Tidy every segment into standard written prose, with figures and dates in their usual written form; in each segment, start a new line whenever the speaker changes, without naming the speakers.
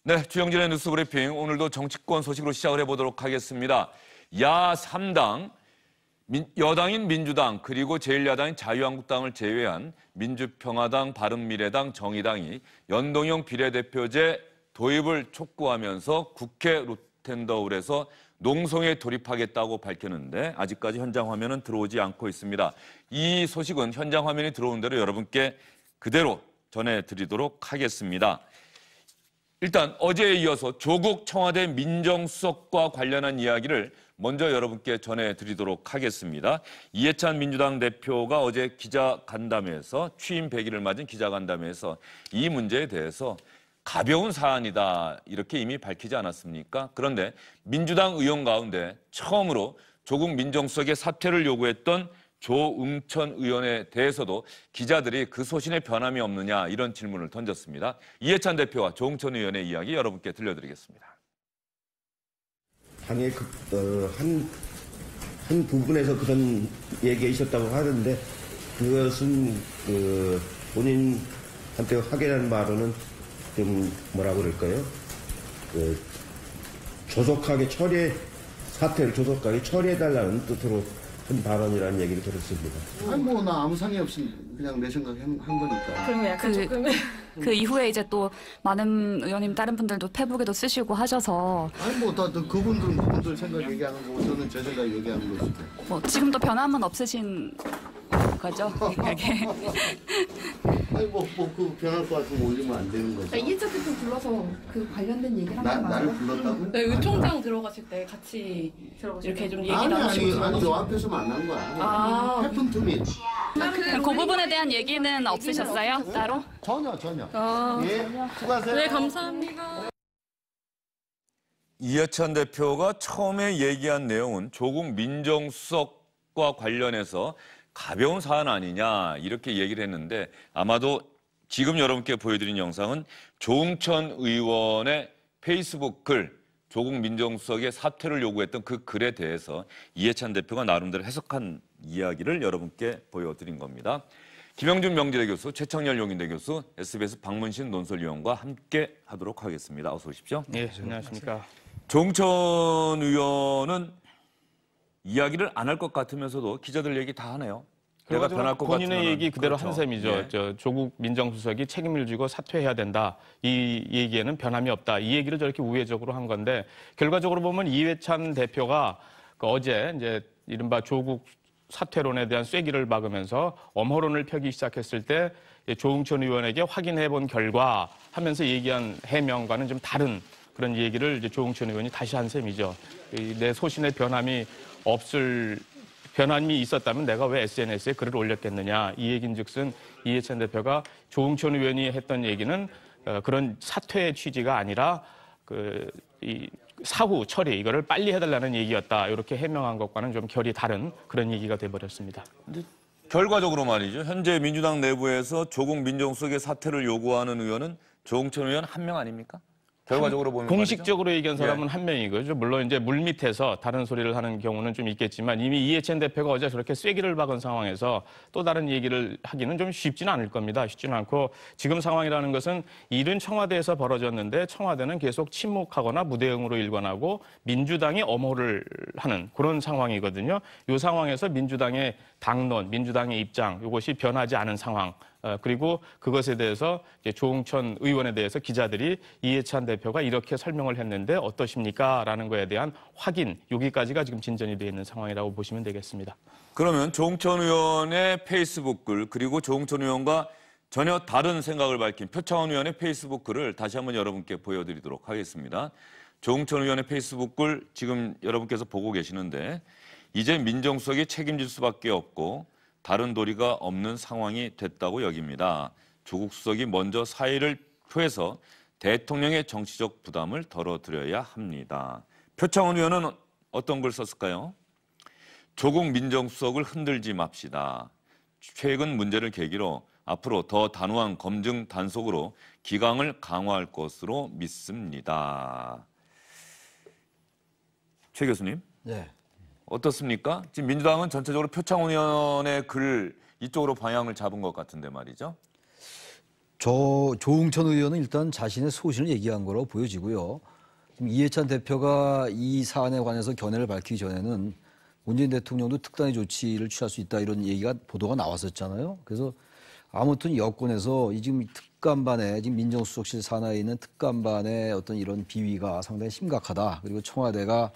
네, 주영진의 뉴스 브리핑 오늘도 정치권 소식으로 시작을 해보도록 하겠습니다. 야 3당, 여당인 민주당 그리고 제1야당인 자유한국당을 제외한 민주평화당, 바른미래당, 정의당이 연동형 비례대표제 도입을 촉구하면서 국회 로텐더홀에서 농성에 돌입하겠다고 밝혔는데 아직까지 현장 화면은 들어오지 않고 있습니다. 이 소식은 현장 화면이 들어온 대로 여러분께 그대로 전해드리도록 하겠습니다. 일단 어제에 이어서 조국 청와대 민정수석과 관련한 이야기를 먼저 여러분께 전해드리도록 하겠습니다. 이해찬 민주당 대표가 어제 기자간담회에서 취임 100일을 맞은 기자간담회에서 이 문제에 대해서 가벼운 사안이다 이렇게 이미 밝히지 않았습니까? 그런데 민주당 의원 가운데 처음으로 조국 민정수석의 사퇴를 요구했던 조응천 의원에 대해서도 기자들이 그 소신에 변함이 없느냐 이런 질문을 던졌습니다. 이해찬 대표와 조응천 의원의 이야기 여러분께 들려드리겠습니다.
당의 한 부분에서 그런 얘기가 있었다고 하는데 그것은 본인한테 확인한 바로는 좀 뭐라고 그럴까요? 사퇴를 조속하게 처리해달라는 뜻으로 한 발언이라는 얘기를 들었습니다.
아니 나 아무 상의 없이 그냥 내 생각 한 거니까.
그러면 약간 조금 그 이후에 이제 또 많은 의원님 다른 분들도 페북에도 쓰시고 하셔서
아니 다 그분들 생각 얘기하는 거고 저는 제 생각 얘기하는 것이고.
뭐 지금도 변함은 없으신 거죠? 이게.
아니 그 변할 것 같으면 올리면 안 되는 거죠.
이해찬 대표 불러서 그 관련된 얘기를 한 거
나를
맞아요?
불렀다고?
네, 의총장 들어가실 때 같이 이렇게 좀 얘기 나누시고.
아니 저 앞에서 만난 거야. 해픈 투미.
그 부분에 대한 얘기는 없으셨어요? 따로?
전혀. 예, 수고하세요.
네, 감사합니다.
이해찬 대표가 처음에 얘기한 내용은 조국 민정수석과 관련해서 가벼운 사안 아니냐 이렇게 얘기를 했는데 아마도 지금 여러분께 보여드린 영상은 조응천 의원의 페이스북 글, 조국 민정수석의 사퇴를 요구했던 그 글에 대해서 이해찬 대표가 나름대로 해석한 이야기를 여러분께 보여드린 겁니다. 김영준 명지대 교수, 최창렬 용인대 교수, SBS 박문신 논설위원과 함께 하도록 하겠습니다. 어서 오십시오.
네, 안녕하십니까.
조응천 의원은 이야기를 안 할 것 같으면서도 기자들 얘기 다 하네요. 내가 변할 것 같으면
본인의 얘기 그대로
그렇죠.
한 셈이죠.
예.
조국 민정수석이 책임을 지고 사퇴해야 된다. 이 얘기에는 변함이 없다. 이 얘기를 저렇게 우회적으로 한 건데 결과적으로 보면 이해찬 대표가 어제 이제 이른바 조국 사퇴론에 대한 쐐기를 박으면서 엄호론을 펴기 시작했을 때 조응천 의원에게 확인해 본 결과 하면서 얘기한 해명과는 좀 다른 그런 얘기를 이제 조응천 의원이 다시 한 셈이죠. 내 소신의 변함이 있었다면 내가 왜 SNS에 글을 올렸겠느냐. 이 얘기인즉슨 이해찬 대표가 조응천 의원이 했던 얘기는 그런 사퇴의 취지가 아니라 이 사후 처리 이거를 빨리 해달라는 얘기였다. 이렇게 해명한 것과는 좀 결이 다른 그런 얘기가 돼버렸습니다.
결과적으로 말이죠. 현재 민주당 내부에서 조국 민정수석의 사퇴를 요구하는 의원은 조응천 의원 한 명 아닙니까? 결과적으로 보면
공식적으로
말이죠.
얘기한 사람은
예.
한 명이고요. 물론 이제 물밑에서 다른 소리를 하는 경우는 좀 있겠지만 이미 이해찬 대표가 어제 저렇게 쐐기를 박은 상황에서 또 다른 얘기를 하기는 좀 쉽지는 않을 겁니다. 쉽지는 않고 지금 상황이라는 것은 일은 청와대에서 벌어졌는데 청와대는 계속 침묵하거나 무대응으로 일관하고 민주당이 엄호를 하는 그런 상황이거든요. 이 상황에서 민주당의 당론, 민주당의 입장 이것이 변하지 않은 상황. 그리고 그것에 대해서 이제 조응천 의원에 대해서 기자들이 이해찬 대표가 이렇게 설명을 했는데 어떠십니까? 라는 거에 대한 확인, 여기까지가 지금 진전이 되어 있는 상황이라고 보시면 되겠습니다.
그러면 조응천 의원의 페이스북 글 그리고 조응천 의원과 전혀 다른 생각을 밝힌 표창원 의원의 페이스북 글을 다시 한번 여러분께 보여드리도록 하겠습니다. 조응천 의원의 페이스북 글 지금 여러분께서 보고 계시는데 이제 민정수석이 책임질 수밖에 없고 다른 도리가 없는 상황이 됐다고 여깁니다. 조국 수석이 먼저 사의를 표해서 대통령의 정치적 부담을 덜어드려야 합니다. 표창원 의원은 어떤 글 썼을까요? 조국 민정수석을 흔들지 맙시다. 최근 문제를 계기로 앞으로 더 단호한 검증 단속으로 기강을 강화할 것으로 믿습니다. 최 교수님.
네.
어떻습니까? 지금 민주당은 전체적으로 표창원 의원의 글 이쪽으로 방향을 잡은 것 같은데 말이죠.
조응천 의원은 일단 자신의 소신을 얘기한 거로 보여지고요. 지금 이해찬 대표가 이 사안에 관해서 견해를 밝히기 전에는 문재인 대통령도 특단의 조치를 취할 수 있다 이런 얘기가 보도가 나왔었잖아요. 그래서 아무튼 여권에서 이 지금 특감반에 지금 민정수석실 산하에 있는 특감반의 어떤 이런 비위가 상당히 심각하다. 그리고 청와대가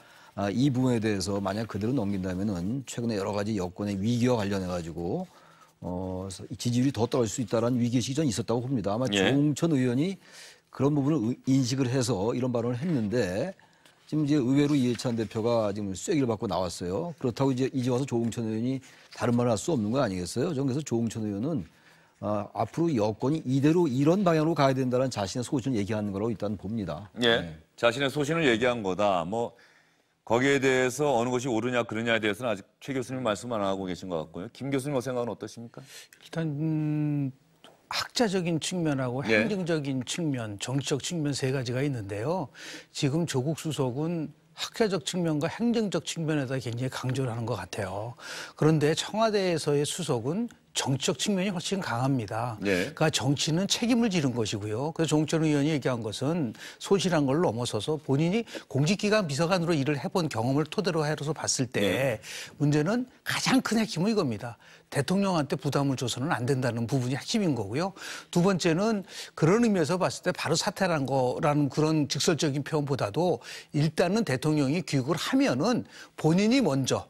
이 부분에 대해서 만약 그대로 넘긴다면은 최근에 여러 가지 여권의 위기와 관련해 가지고 지지율이 더 떨어질 수 있다라는 위기의식이 전 있었다고 봅니다. 아마
예.
조응천 의원이 그런 부분을 인식을 해서 이런 발언을 했는데 지금 이제 의외로 이해찬 대표가 지금 쐐기를 받고 나왔어요. 그렇다고 이제 와서 조응천 의원이 다른 말을 할 수 없는 거 아니겠어요? 저는 그래서 조응천 의원은 앞으로 여권이 이대로 이런 방향으로 가야 된다는 자신의 소신을 얘기하는 거라고 일단 봅니다.
예,
네.
자신의 소신을 얘기한 거다. 뭐 거기에 대해서 어느 것이 옳으냐 그르냐에 대해서는 아직 최 교수님 말씀 안 하고 계신 것 같고요. 김 교수님 생각은 어떠십니까?
일단 학자적인 측면하고
예.
행정적인 측면, 정치적 측면 세 가지가 있는데요. 지금 조국 수석은 학자적 측면과 행정적 측면에다 굉장히 강조를 하는 것 같아요. 그런데 청와대에서의 수석은 정치적 측면이 훨씬 강합니다.
네.
그러니까 정치는 책임을 지는 것이고요. 그래서 조응천 의원이 얘기한 것은 소신한 걸 넘어서서 본인이 공직기관 비서관으로 일을 해본 경험을 토대로 해서 봤을 때
네.
문제는 가장 큰 핵심은 이겁니다. 대통령한테 부담을 줘서는 안 된다는 부분이 핵심인 거고요. 두 번째는 그런 의미에서 봤을 때 바로 사퇴란 거라는 그런 직설적인 표현보다도 일단은 대통령이 귀국을 하면은 본인이 먼저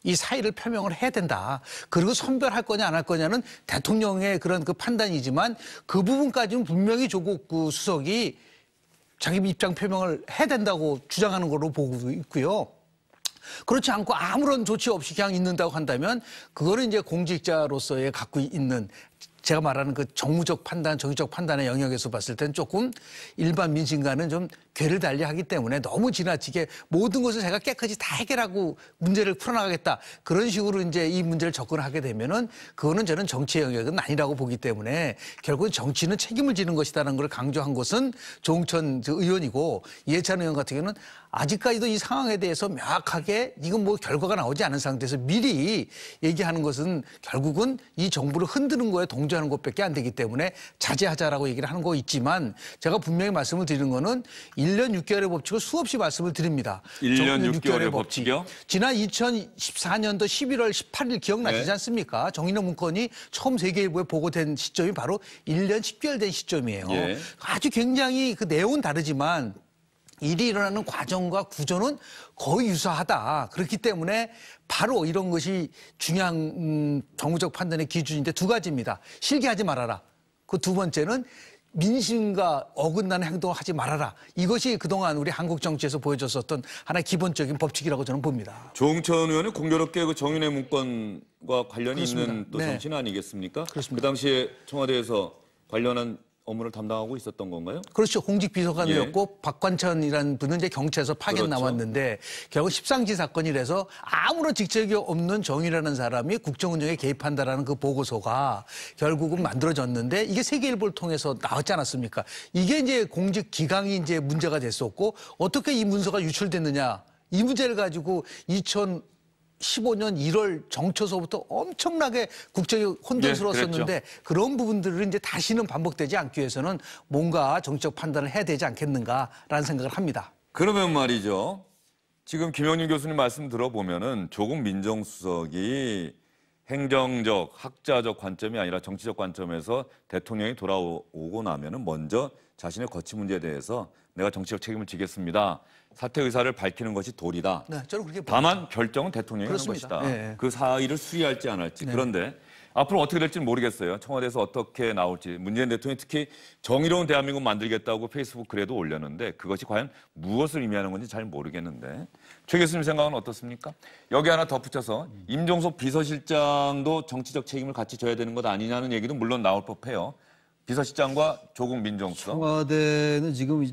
이 사의를 표명을 해야 된다. 그리고 선별할 거냐 안 할 거냐는 대통령의 그런 그 판단이지만 그 부분까지는 분명히 조국 그 수석이 자기 입장 표명을 해야 된다고 주장하는 걸로 보고 있고요. 그렇지 않고 아무런 조치 없이 그냥 있는다고 한다면 그거는 이제 공직자로서의 갖고 있는 제가 말하는 그 정무적 판단, 정치적 판단의 영역에서 봤을 땐 조금 일반 민심과는 좀 궤를 달리하기 때문에 너무 지나치게 모든 것을 제가 깨끗이 다 해결하고 문제를 풀어나가겠다. 그런 식으로 이제 이 문제를 접근하게 되면은 그거는 저는 정치의 영역은 아니라고 보기 때문에 결국은 정치는 책임을 지는 것이다라는 걸 강조한 것은 조응천 의원이고 이해찬 의원 같은 경우는 아직까지도 이 상황에 대해서 명확하게 이건 뭐 결과가 나오지 않은 상태에서 미리 얘기하는 것은 결국은 이 정부를 흔드는 거에 동조하는 것밖에 안 되기 때문에 자제하자라고 얘기를 하는 거 있지만 제가 분명히 말씀을 드리는 거는 1년 6개월의 법칙을 수없이 말씀을 드립니다.
1년 6개월의 법칙이요?
지난 2014년도 11월 18일 기억나시지
네.
않습니까? 정인호 문건이 처음 세계일보에 보고된 시점이 바로 1년 10개월 된 시점이에요.
예.
아주 굉장히 그 내용은 다르지만 일이 일어나는 과정과 구조는 거의 유사하다. 그렇기 때문에 바로 이런 것이 중요한 정무적 판단의 기준인데 두 가지입니다. 실기하지 말아라. 그 두 번째는 민심과 어긋나는 행동을 하지 말아라. 이것이 그동안 우리 한국 정치에서 보여줬었던 하나의 기본적인 법칙이라고 저는 봅니다.
조응천 의원은 공교롭게 그 정인의 문건과 관련이
그렇습니다.
있는 또
네.
정치인 아니겠습니까?
그렇습니다.
그 당시에 청와대에서 관련한 업무를 담당하고 있었던 건가요?
그렇죠. 공직비서관이었고 박관천이라는 분은 이제 경찰에서 파견
그렇죠.
나왔는데 결국 십상지 사건이라서 아무런 직책이 없는 정의라는 사람이 국정운영에 개입한다라는 그 보고서가 결국은 만들어졌는데 이게 세계일보를 통해서 나왔지 않았습니까? 이게 이제 공직 기강이 이제 문제가 됐었고 어떻게 이 문서가 유출됐느냐 이 문제를 가지고 2015년 1월 정초서부터 엄청나게 국정이 혼돈스러웠었는데
네,
그런 부분들을 이제 다시는 반복되지 않기 위해서는 뭔가 정치적 판단을 해야 되지 않겠는가라는 생각을 합니다.
그러면 말이죠. 지금 김영림 교수님 말씀 들어보면은 조국 민정수석이 행정적, 학자적 관점이 아니라 정치적 관점에서 대통령이 돌아오고 나면은 먼저 자신의 거취 문제에 대해서 내가 정치적 책임을 지겠습니다. 사퇴 의사를 밝히는 것이 도리다.
네, 저는 그렇게
다만 결정은 대통령이 하는
그렇습니다.
것이다.
네.
그 사의를 수리할지 안 할지.
네.
그런데 앞으로 어떻게 될지는 모르겠어요. 청와대에서 어떻게 나올지. 문재인 대통령이 특히 정의로운 대한민국 만들겠다고 페이스북 글에도 올렸는데 그것이 과연 무엇을 의미하는 건지 잘 모르겠는데 최 교수님 생각은 어떻습니까? 여기 하나 덧붙여서 임종석 비서실장도 정치적 책임을 같이 져야 되는 것 아니냐는 얘기도 물론 나올 법해요. 비서실장과 조국 민정수석.
청와대는 지금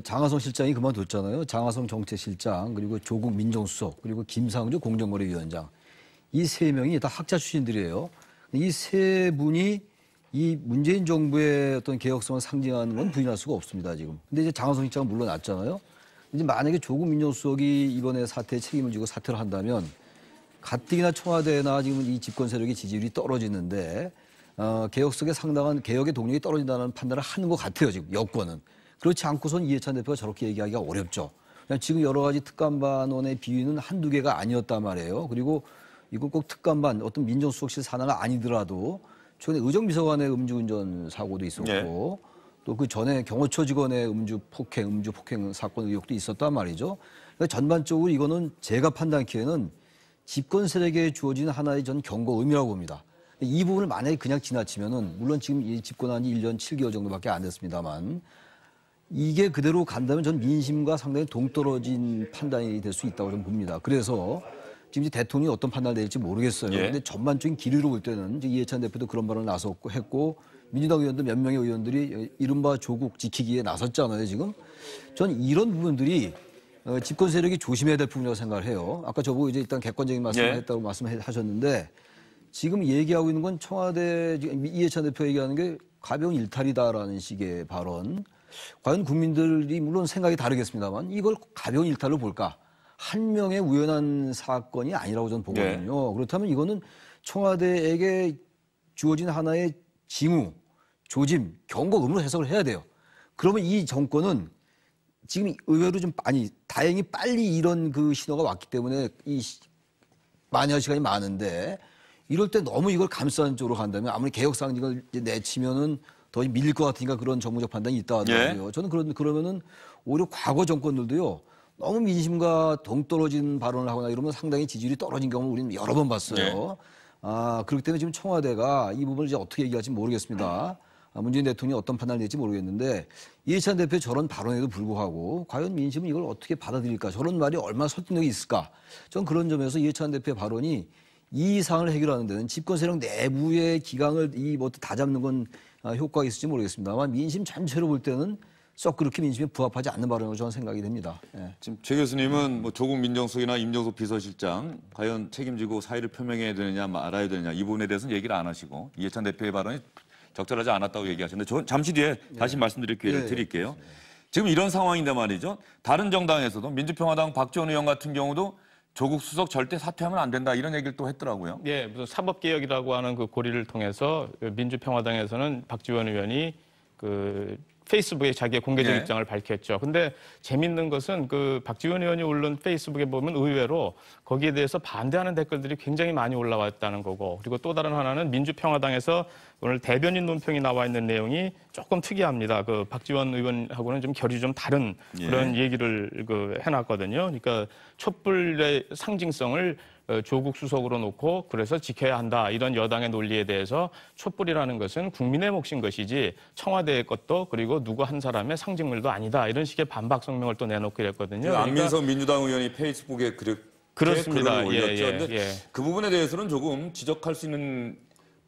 장하성 실장이 그만뒀잖아요. 장하성 정책실장 그리고 조국 민정수석 그리고 김상조 공정거래위원장 이 세 명이 다 학자 출신들이에요. 이 세 분이 이 문재인 정부의 어떤 개혁성을 상징하는 건 부인할 수가 없습니다 지금. 근데 이제 장하성 실장은 물러났잖아요. 이제 만약에 조국 민정수석이 이번에 사태에 책임을 지고 사퇴를 한다면 가뜩이나 청와대나 지금 이 집권 세력의 지지율이 떨어지는데 개혁 속에 상당한 개혁의 동력이 떨어진다는 판단을 하는 것 같아요, 지금 여권은. 그렇지 않고선 이해찬 대표가 저렇게 얘기하기가 어렵죠. 그냥 지금 여러 가지 특감반원의 비위는 한두 개가 아니었단 말이에요. 그리고 이건 꼭 특감반 어떤 민정수석실 산하가 아니더라도 최근에 의정비서관의 음주운전 사고도 있었고
네.
또 그 전에 경호처 직원의 음주 폭행 사건 의혹도 있었단 말이죠. 그러니까 전반적으로 이거는 제가 판단하기에는 집권 세력에 주어진 하나의 전 경고 의미라고 봅니다. 이 부분을 만약에 그냥 지나치면은 물론 지금 이 집권한 지 1년 7개월 정도밖에 안 됐습니다만 이게 그대로 간다면 전 민심과 상당히 동떨어진 판단이 될 수 있다고 좀 봅니다. 그래서 지금 대통령이 어떤 판단을 내릴지 모르겠어요. 그런데 전반적인 기류로 볼 때는 이해찬 대표도 그런 발언을 나섰고 했고 민주당 의원도 몇 명의 의원들이 이른바 조국 지키기에 나섰잖아요. 지금 전 이런 부분들이 집권 세력이 조심해야 될 부분이라고 생각을 해요. 아까 저보고 이제 일단 객관적인 말씀을 했다고 말씀하셨는데 지금 얘기하고 있는 건 청와대 이해찬 대표 얘기하는 게 가벼운 일탈이다라는 식의 발언. 과연 국민들이 물론 생각이 다르겠습니다만 이걸 가벼운 일탈로 볼까? 한 명의 우연한 사건이 아니라고 저는 보거든요. 그렇다면 이거는 청와대에게 주어진 하나의 징후, 조짐, 경고 의무로 해석을 해야 돼요. 그러면 이 정권은 지금 의외로 좀 다행히 빨리 이런 그 신호가 왔기 때문에 이 만여 시간이 많은데 이럴 때 너무 이걸 감싸는 쪽으로 간다면 아무리 개혁 상징을 내치면은 더 밀릴 것 같으니까 그런 정무적 판단이 있다 하더라고요. 저는 그러면은 오히려 과거 정권들도요. 너무 민심과 동떨어진 발언을 하거나 이러면 상당히 지지율이 떨어진 경우를 우리는 여러 번 봤어요. 그렇기 때문에 지금 청와대가 이 부분을 이제 어떻게 얘기할지 모르겠습니다. 문재인 대통령이 어떤 판단을 낼지 모르겠는데 이해찬 대표의 저런 발언에도 불구하고 과연 민심은 이걸 어떻게 받아들일까? 저런 말이 얼마나 설득력이 있을까? 전 그런 점에서 이해찬 대표의 발언이 이 사안을 해결하는 데는 집권 세력 내부의 기강을 다 잡는 건 효과가 있을지 모르겠습니다만 민심 전체로 볼 때는 썩 그렇게 민심에 부합하지 않는 발언으로 저는 생각이 됩니다.
지금 최 교수님은 뭐 조국 민정수석이나 임종석 비서실장 과연 책임지고 사의를 표명해야 되느냐 말아야 되느냐 이 부분에 대해서는 얘기를 안 하시고 이해찬 대표의 발언이 적절하지 않았다고 얘기하셨는데 저 잠시 뒤에 다시 말씀드릴 기회를 드릴게요. 지금 이런 상황인데 말이죠. 다른 정당에서도 민주평화당 박지원 의원 같은 경우도 조국 수석 절대 사퇴하면 안 된다 이런 얘기를 또 했더라고요.
예, 무슨 사법개혁이라고 하는 그 고리를 통해서 민주평화당에서는 박지원 의원이 그 페이스북에 자기의 공개적 입장을 밝혔죠. 근데 재밌는 것은 그 박지원 의원이 올린 페이스북에 보면 의외로 거기에 대해서 반대하는 댓글들이 굉장히 많이 올라왔다는 거고 그리고 또 다른 하나는 민주평화당에서 오늘 대변인 논평이 나와 있는 내용이 조금 특이합니다. 그 박지원 의원하고는 좀 결이 좀 다른 그런 얘기를 해놨거든요. 그러니까 촛불의 상징성을 조국 수석으로 놓고 그래서 지켜야 한다. 이런 여당의 논리에 대해서 촛불이라는 것은 국민의 몫인 것이지 청와대의 것도 그리고 누구 한 사람의 상징물도 아니다. 이런 식의 반박 성명을 또 내놓고 이랬거든요.
안민석 민주당 의원이 페이스북에
그렇습니다.
글을 올렸죠. 근데 그 부분에 대해서는 조금 지적할 수 있는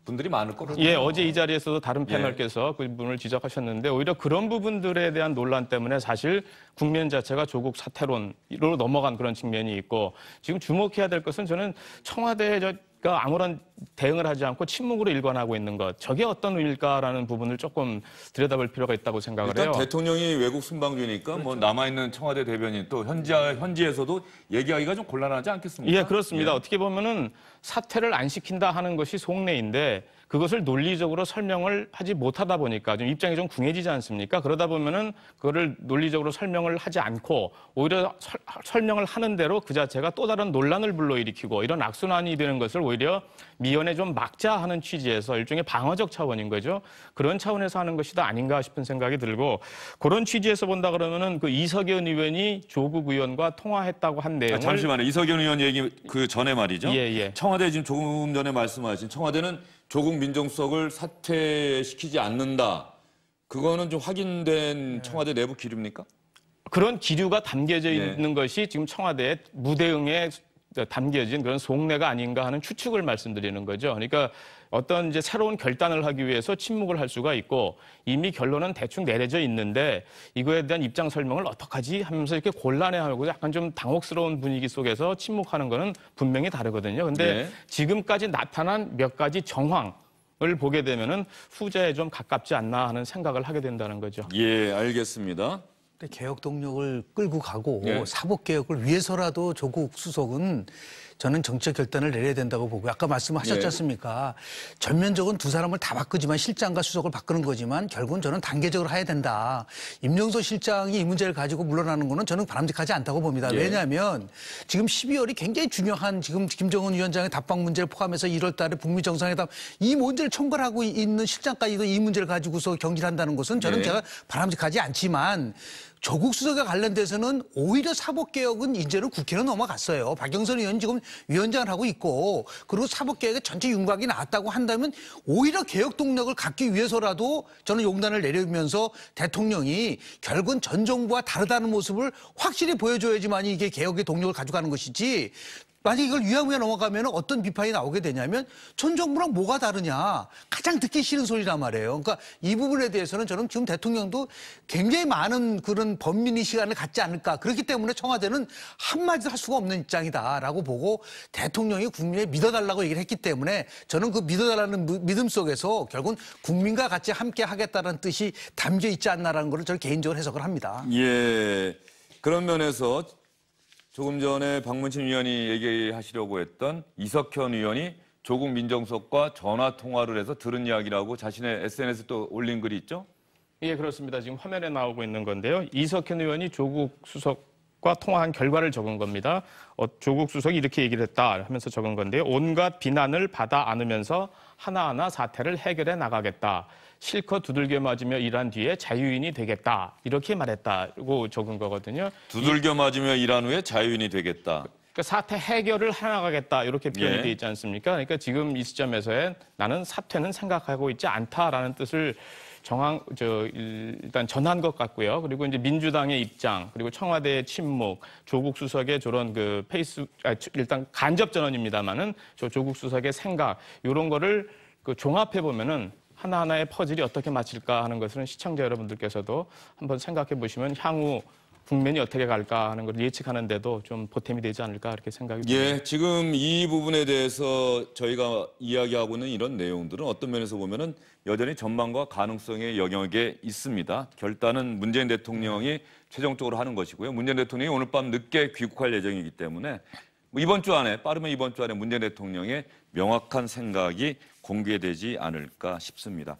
분들이 많을 것 같아요.
예, 어제 이 자리에서도 다른 패널께서 그 부분을 지적하셨는데 오히려 그런 부분들에 대한 논란 때문에 사실 국면 자체가 조국 사퇴론으로 넘어간 그런 측면이 있고 지금 주목해야 될 것은 저는 청와대가 아무런 대응을 하지 않고 침묵으로 일관하고 있는 것. 저게 어떤 의미일까라는 부분을 조금 들여다볼 필요가 있다고 생각을
일단
해요.
대통령이 외국 순방주니까 뭐 남아있는 청와대 대변인 또 현지에서도 얘기하기가 좀 곤란하지 않겠습니까?
예, 그렇습니다. 어떻게 보면은 사퇴를 안 시킨다 하는 것이 속내인데 그것을 논리적으로 설명을 하지 못하다 보니까 좀 입장이 좀 궁해지지 않습니까? 그러다 보면은 그거를 논리적으로 설명을 하지 않고 오히려 설명을 하는 대로 그 자체가 또 다른 논란을 불러일으키고 이런 악순환이 되는 것을 오히려 미연에 좀 막자 하는 취지에서 일종의 방어적 차원인 거죠. 그런 차원에서 하는 것이다 아닌가 싶은 생각이 들고 그런 취지에서 본다 그러면은 그 이석연 의원이 조국 의원과 통화했다고 한 내용을
잠시만요. 이석연 의원 얘기 그 전에 말이죠.
예.
청와대 지금 조금 전에 말씀하신 청와대는 조국 민정수석을 사퇴시키지 않는다. 그거는 좀 확인된 청와대 내부 기류입니까?
그런 기류가 담겨져 있는 것이 지금 청와대의 무대응에 담겨진 그런 속내가 아닌가 하는 추측을 말씀드리는 거죠. 그러니까 어떤 이제 새로운 결단을 하기 위해서 침묵을 할 수가 있고 이미 결론은 대충 내려져 있는데 이거에 대한 입장 설명을 어떡하지 하면서 이렇게 곤란해하고 약간 좀 당혹스러운 분위기 속에서 침묵하는 거는 분명히 다르거든요. 근데 지금까지 나타난 몇 가지 정황을 보게 되면은 후자에 좀 가깝지 않나 하는 생각을 하게 된다는 거죠.
예, 알겠습니다.
개혁 동력을 끌고 가고 사법개혁을 위해서라도 조국 수석은 저는 정치적 결단을 내려야 된다고 보고 아까 말씀하셨지
예.
않습니까? 전면적으로 두 사람을 다 바꾸지만 실장과 수석을 바꾸는 거지만 결국은 저는 단계적으로 해야 된다. 임명서 실장이 이 문제를 가지고 물러나는 거는 저는 바람직하지 않다고 봅니다.
예.
왜냐하면 지금 12월이 굉장히 중요한 지금 김정은 위원장의 답방 문제를 포함해서 1월 달에 북미 정상회담 이 문제를 총괄하고 있는 실장까지도 이 문제를 가지고서 경기를 한다는 것은 저는
예.
제가 바람직하지 않지만 조국 수석에 관련돼서는 오히려 사법개혁은 이제는 국회로 넘어갔어요. 박영선 의원이 지금 위원장을 하고 있고 그리고 사법개혁에 전체 윤곽이 나왔다고 한다면 오히려 개혁 동력을 갖기 위해서라도 저는 용단을 내리면서 대통령이 결국은 전 정부와 다르다는 모습을 확실히 보여줘야지만 이게 개혁의 동력을 가져가는 것이지 만약에 이걸 위야무야 넘어가면 어떤 비판이 나오게 되냐면 전 정부랑 뭐가 다르냐. 가장 듣기 싫은 소리란 말이에요. 그러니까 이 부분에 대해서는 저는 지금 대통령도 굉장히 많은 그런 범민의 시간을 갖지 않을까. 그렇기 때문에 청와대는 한마디도 할 수가 없는 입장이다라고 보고 대통령이 국민에 믿어달라고 얘기를 했기 때문에 저는 그 믿어달라는 믿음 속에서 결국은 국민과 같이 함께 하겠다는 뜻이 담겨 있지 않나라는 걸 저는 개인적으로 해석을 합니다.
예. 그런 면에서 조금 전에 박문진 위원이 얘기하시려고 했던 이석현 의원이 조국 민정수석과 전화 통화를 해서 들은 이야기라고 자신의 SNS에 또 올린 글이 있죠?
예, 그렇습니다. 지금 화면에 나오고 있는 건데요. 이석현 의원이 조국 수석과 통화한 결과를 적은 겁니다. 조국 수석이 이렇게 얘기를 했다 하면서 적은 건데요. 온갖 비난을 받아 안으면서 하나하나 사태를 해결해 나가겠다. 실컷 두들겨 맞으며 일한 뒤에 자유인이 되겠다. 이렇게 말했다고 적은 거거든요.
두들겨 맞으며 일한 후에 자유인이 되겠다.
그러니까 사태 해결을 해나가겠다. 이렇게 표현이
예.
돼 있지 않습니까? 그러니까 지금 이 시점에서는 나는 사퇴는 생각하고 있지 않다라는 뜻을 일단 전한 것 같고요. 그리고 이제 민주당의 입장, 그리고 청와대의 침묵, 조국 수석의 저런 일단 간접 전언입니다만은 조국 수석의 생각, 이런 거를 종합해 보면은 하나하나의 퍼즐이 어떻게 맞힐까 하는 것은 시청자 여러분들께서도 한번 생각해 보시면 향후 국면이 어떻게 갈까 하는 걸 예측하는 데도 좀 보탬이 되지 않을까 그렇게 생각이 듭니다.
예, 지금 이 부분에 대해서 저희가 이야기하고 있는 이런 내용들은 어떤 면에서 보면은 여전히 전망과 가능성의 영역에 있습니다. 결단은 문재인 대통령이 최종적으로 하는 것이고요. 문재인 대통령이 오늘 밤 늦게 귀국할 예정이기 때문에 이번 주 안에, 빠르면 이번 주 안에 문재인 대통령의 명확한 생각이 공개되지 않을까 싶습니다.